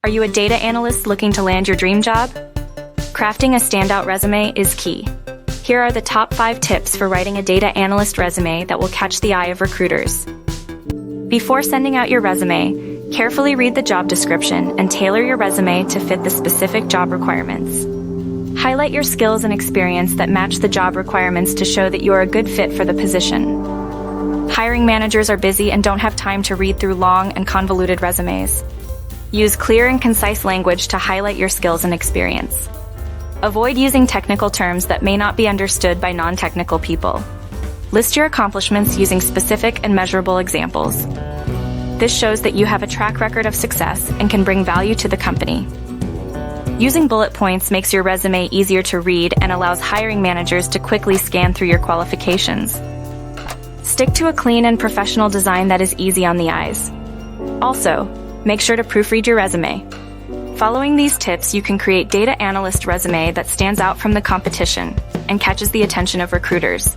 Are you a data analyst looking to land your dream job? Crafting a standout resume is key. Here are the top 5 tips for writing a data analyst resume that will catch the eye of recruiters. Before sending out your resume, carefully read the job description and tailor your resume to fit the specific job requirements. Highlight your skills and experience that match the job requirements to show that you are a good fit for the position. Hiring managers are busy and don't have time to read through long and convoluted resumes. Use clear and concise language to highlight your skills and experience. Avoid using technical terms that may not be understood by non-technical people. List your accomplishments using specific and measurable examples. This shows that you have a track record of success and can bring value to the company. Using bullet points makes your resume easier to read and allows hiring managers to quickly scan through your qualifications. Stick to a clean and professional design that is easy on the eyes. Also, make sure to proofread your resume. Following these tips, you can create data analyst resume that stands out from the competition and catches the attention of recruiters.